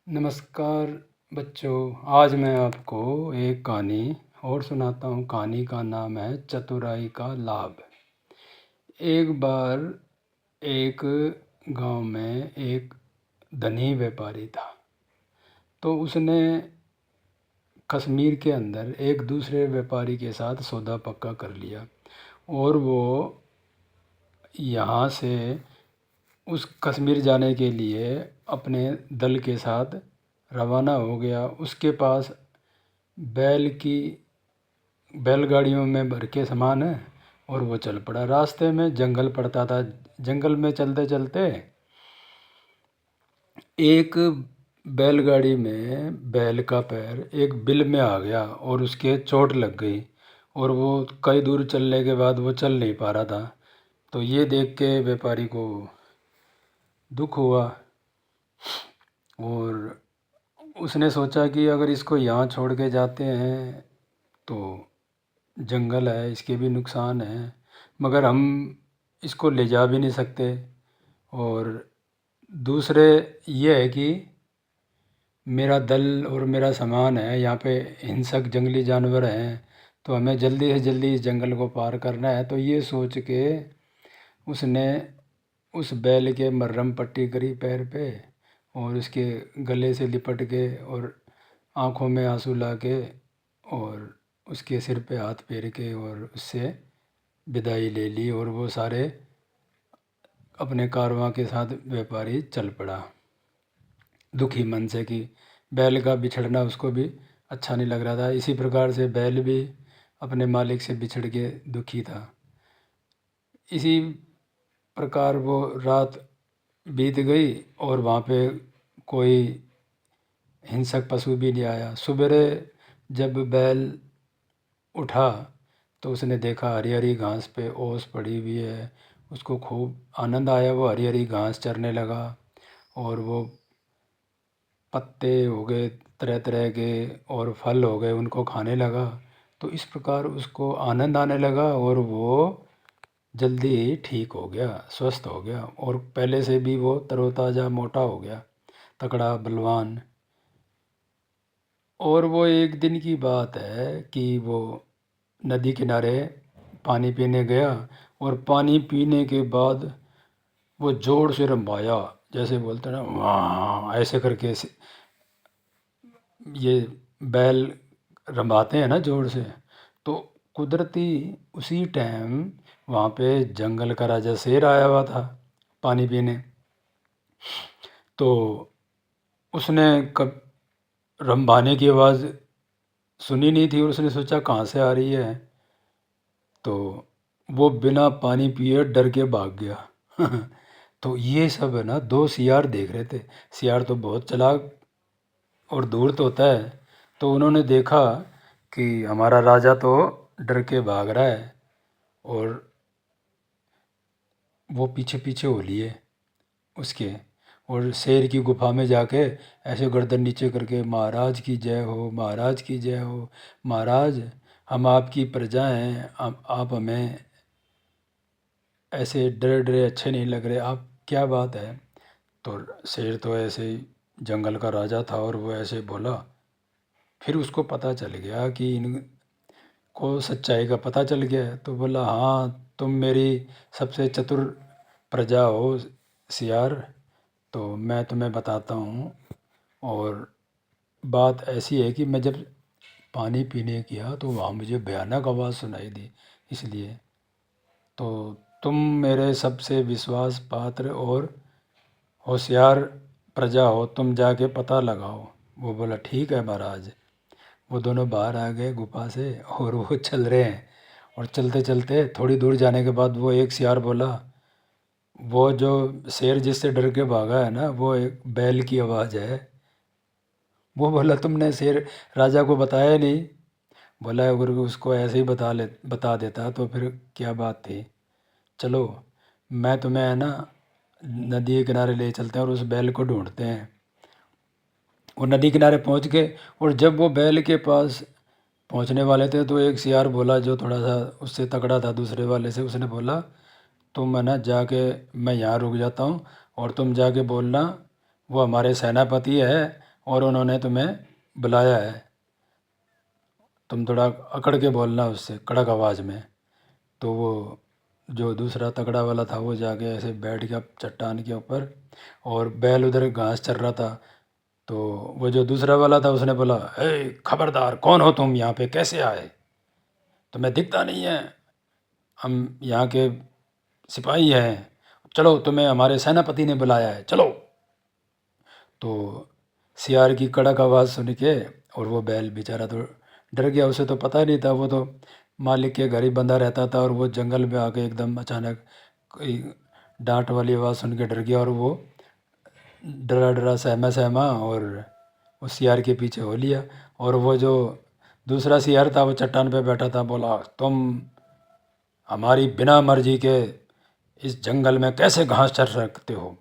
नमस्कार बच्चों। आज मैं आपको एक कहानी और सुनाता हूँ। कहानी का नाम है चतुराई का लाभ। एक बार एक गांव में एक धनी व्यापारी था। तो उसने कश्मीर के अंदर एक दूसरे व्यापारी के साथ सौदा पक्का कर लिया और वो यहाँ से उस कश्मीर जाने के लिए अपने दल के साथ रवाना हो गया। उसके पास बैल की बैलगाड़ियों में भर के सामान है और वो चल पड़ा। रास्ते में जंगल पड़ता था। जंगल में चलते चलते एक बैलगाड़ी में बैल का पैर एक बिल में आ गया और उसके चोट लग गई और वो कई दूर चलने के बाद वो चल नहीं पा रहा था। तो ये देख के व्यापारी को दुख हुआ और उसने सोचा कि अगर इसको यहाँ छोड़ के जाते हैं तो जंगल है, इसके भी नुकसान हैं, मगर हम इसको ले जा भी नहीं सकते। और दूसरे ये है कि मेरा दल और मेरा सामान है, यहाँ पे हिंसक जंगली जानवर हैं, तो हमें जल्दी से जल्दी इस जंगल को पार करना है। तो ये सोच के उसने उस बैल के मर्रम पट्टी करी पैर पे और उसके गले से लिपट के और आँखों में आंसू ला के और उसके सिर पे हाथ फेर के और उससे विदाई ले ली। और वो सारे अपने कारवां के साथ व्यापारी चल पड़ा दुखी मन से कि बैल का बिछड़ना उसको भी अच्छा नहीं लग रहा था। इसी प्रकार से बैल भी अपने मालिक से बिछड़ के दुखी था। इसी प्रकार वो रात बीत गई और वहाँ पे कोई हिंसक पशु भी नहीं आया। सवेरे जब बैल उठा तो उसने देखा हरी हरी घास पे ओस पड़ी हुई है। उसको खूब आनंद आया। वो हरी हरी घास चरने लगा और वो पत्ते हो गए तरह तरह के और फल हो गए, उनको खाने लगा। तो इस प्रकार उसको आनंद आने लगा और वो जल्दी ही ठीक हो गया, स्वस्थ हो गया और पहले से भी वो तरोताज़ा मोटा हो गया, तगड़ा बलवान। और वो एक दिन की बात है कि वो नदी किनारे पानी पीने गया और पानी पीने के बाद वो ज़ोर से रंभाया, जैसे बोलते हैं ना वाह, ऐसे करके ये बैल रंभाते हैं ना ज़ोर से। तो कुदरती उसी टाइम वहाँ पे जंगल का राजा शेर आया हुआ था पानी पीने। तो उसने कब रंभाने की आवाज़ सुनी नहीं थी और उसने सोचा कहाँ से आ रही है। तो वो बिना पानी पिए डर के भाग गया। तो ये सब है ना, दो सियार देख रहे थे। सियार तो बहुत चालाक और धूर्त होता है। तो उन्होंने देखा कि हमारा राजा तो डर के भाग रहा है और वो पीछे पीछे हो लिए उसके। और शेर की गुफा में जाके ऐसे गर्दन नीचे करके महाराज की जय हो, महाराज की जय हो, महाराज हम आपकी प्रजा हैं, आप हमें ऐसे डरे डरे अच्छे नहीं लग रहे, आप क्या बात है। तो शेर तो ऐसे ही जंगल का राजा था और वो ऐसे बोला। फिर उसको पता चल गया कि इनको सच्चाई का पता चल गया। तो बोला हाँ, तुम मेरी सबसे चतुर प्रजा हो सियार, तो मैं तुम्हें बताता हूँ। और बात ऐसी है कि मैं जब पानी पीने गया तो वहाँ मुझे भयानक आवाज़ सुनाई दी। इसलिए तो तुम मेरे सबसे विश्वास पात्र और होशियार प्रजा हो, तुम जाके पता लगाओ। वो बोला ठीक है महाराज। वो दोनों बाहर आ गए गुफा से और वो चल रहे हैं। और चलते चलते थोड़ी दूर जाने के बाद वो एक सियार बोला, वो जो शेर जिससे डर के भागा है ना, वो एक बैल की आवाज़ है। वो बोला तुमने शेर राजा को बताया नहीं। बोला अगर उसको ऐसे ही बता देता तो फिर क्या बात थी। चलो मैं तुम्हें है ना नदी के किनारे ले चलते हैं और उस बैल को ढूंढते हैं। वो नदी किनारे पहुंच गए और जब वो बैल के पास पहुंचने वाले थे तो एक सियार बोला जो थोड़ा सा उससे तगड़ा था दूसरे वाले से। उसने बोला तुम है ना जाके, मैं यहाँ रुक जाता हूँ और तुम जाके बोलना वो हमारे सेनापति है और उन्होंने तुम्हें बुलाया है, तुम थोड़ा अकड़ के बोलना उससे कड़क आवाज़ में। तो वो जो दूसरा तगड़ा वाला था वो जाके ऐसे बैठ गया चट्टान के ऊपर, और बैल उधर घास चर रहा था। तो वो जो दूसरा वाला था उसने बोला, हे खबरदार, कौन हो तुम, यहाँ पे कैसे आए, तुम्हें दिखता नहीं है, हम यहाँ के सिपाही हैं, चलो तुम्हें हमारे सेनापति ने बुलाया है, चलो। तो सियार की कड़क आवाज़ सुन के, और वो बैल बेचारा तो डर गया, उसे तो पता नहीं था, वो तो मालिक के घर ही बंधा रहता था, और वो जंगल में आके एकदम अचानक कोई डांट वाली आवाज़ सुन के डर गया, और वो डरा डरा सहमा सहमा और उस सियार के पीछे हो लिया। और वो जो दूसरा सियार था वो चट्टान पे बैठा था, बोला, तुम हमारी बिना मर्जी के इस जंगल में कैसे घास चर सकते हो,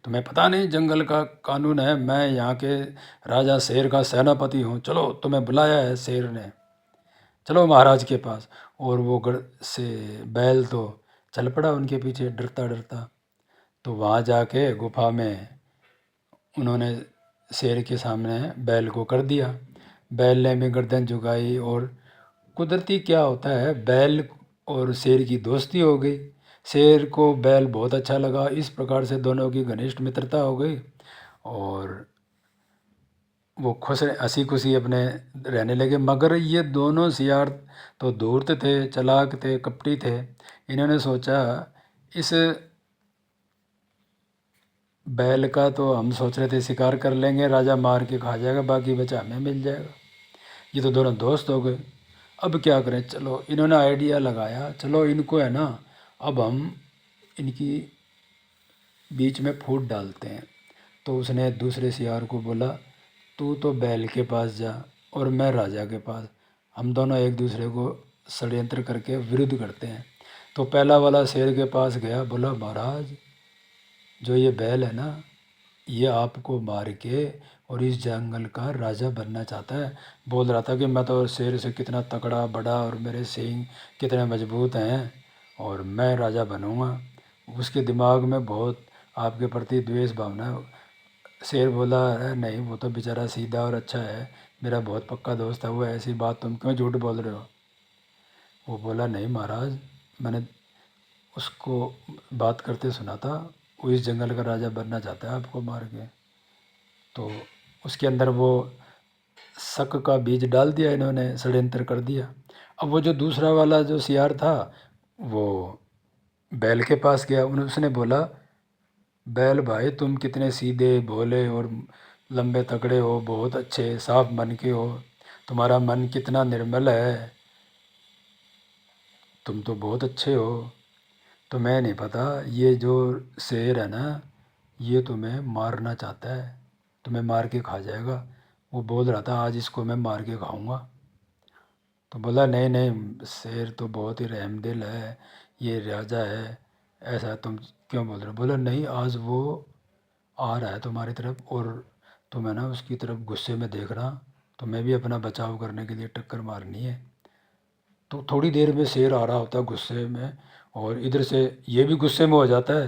तुम्हें पता नहीं जंगल का कानून है, मैं यहाँ के राजा शेर का सेनापति हूँ, चलो तुम्हें बुलाया है शेर ने, चलो महाराज के पास। और वो गढ़ से बैल तो चल पड़ा उनके पीछे डरता डरता। तो वहाँ जाके गुफा में उन्होंने शेर के सामने बैल को कर दिया। बैल ने भी गर्दन झुकाई, और कुदरती क्या होता है, बैल और शेर की दोस्ती हो गई। शेर को बैल बहुत अच्छा लगा, इस प्रकार से दोनों की घनिष्ठ मित्रता हो गई, और वो खुश हंसी खुशी अपने रहने लगे। मगर ये दोनों सियार तो धूर्त थे, चालाक थे, कपटी थे। इन्होंने सोचा, इस बैल का तो हम सोच रहे थे शिकार कर लेंगे, राजा मार के खा जाएगा, बाकी बचा हमें मिल जाएगा, ये तो दोनों दोस्त हो गए, अब क्या करें। चलो इन्होंने आइडिया लगाया, चलो इनको है ना, अब हम इनकी बीच में फूट डालते हैं। तो उसने दूसरे सियार को बोला, तू तो बैल के पास जा और मैं राजा के पास, हम दोनों एक दूसरे को षड्यंत्र करके विरुद्ध करते हैं। तो पहला वाला शेर के पास गया, बोला, महाराज, जो ये बैल है ना, ये आपको मार के और इस जंगल का राजा बनना चाहता है। बोल रहा था कि मैं तो शेर से कितना तगड़ा बड़ा, और मेरे सींग कितने मजबूत हैं, और मैं राजा बनूंगा। उसके दिमाग में बहुत आपके प्रति द्वेष भावना है। शेर बोला, अरे नहीं, वो तो बेचारा सीधा और अच्छा है, मेरा बहुत पक्का दोस्त है वो, ऐसी बात तुम क्यों झूठ बोल रहे हो। वो बोला, नहीं महाराज, मैंने उसको बात करते सुना था, वो इस जंगल का राजा बनना चाहता है आपको मार के। तो उसके अंदर वो शक का बीज डाल दिया इन्होंने, षड्यंत्र कर दिया। अब वो जो दूसरा वाला जो सियार था, वो बैल के पास गया, उसने बोला, बैल भाई, तुम कितने सीधे भोले और लंबे तगड़े हो, बहुत अच्छे साफ मन के हो, तुम्हारा मन कितना निर्मल है, तुम तो बहुत अच्छे हो। तुम्हें नहीं पता, ये जो शेर है ना, ये तुम्हें मारना चाहता है, तुम्हें मार के खा जाएगा। वो बोल रहा था, आज इसको मैं मार के खाऊंगा। तो बोला, नहीं नहीं, शेर तो बहुत ही रहमदिल है, ये राजा है, ऐसा तुम क्यों बोल रहे हो। बोला, नहीं, आज वो आ रहा है तुम्हारी तरफ, और तुम्हें ना उसकी तरफ गुस्से में देख रहा, तुम्हें भी अपना बचाव करने के लिए टक्कर मारनी है। तो थोड़ी देर में शेर आ रहा होता है गुस्से में, और इधर से ये भी गुस्से में हो जाता है,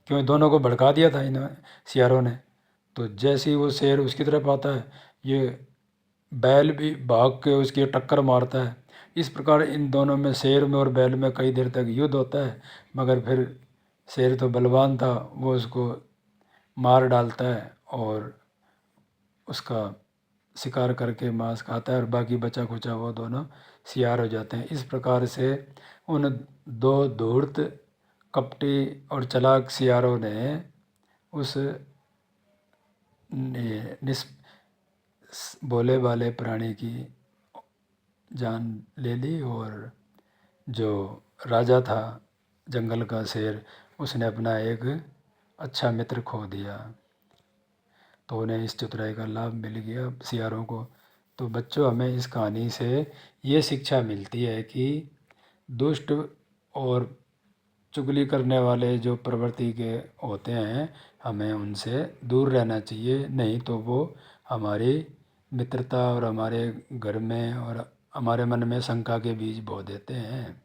क्यों दोनों को भड़का दिया था इन सियारों ने। तो जैसे ही वो शेर उसकी तरफ आता है, ये बैल भी भाग के उसकी टक्कर मारता है। इस प्रकार इन दोनों में, शेर में और बैल में, कई देर तक युद्ध होता है। मगर फिर शेर तो बलवान था, वो उसको मार डालता है, और उसका शिकार करके मांस खाता है, और बाकी बचा खुचा वो दोनों सियार हो जाते हैं। इस प्रकार से उन दो धूर्त, कपटी और चालाक सियारों ने उस निस भोले वाले प्राणी की जान ले ली, और जो राजा था जंगल का शेर, उसने अपना एक अच्छा मित्र खो दिया। तो उन्हें इस चतुराई का लाभ मिल गया सियारों को। तो बच्चों, हमें इस कहानी से ये शिक्षा मिलती है कि दुष्ट और चुगली करने वाले जो प्रवृत्ति के होते हैं, हमें उनसे दूर रहना चाहिए, नहीं तो वो हमारी मित्रता और हमारे घर में और हमारे मन में शंका के बीज बो देते हैं।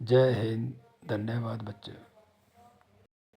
जय हिंद, धन्यवाद बच्चों।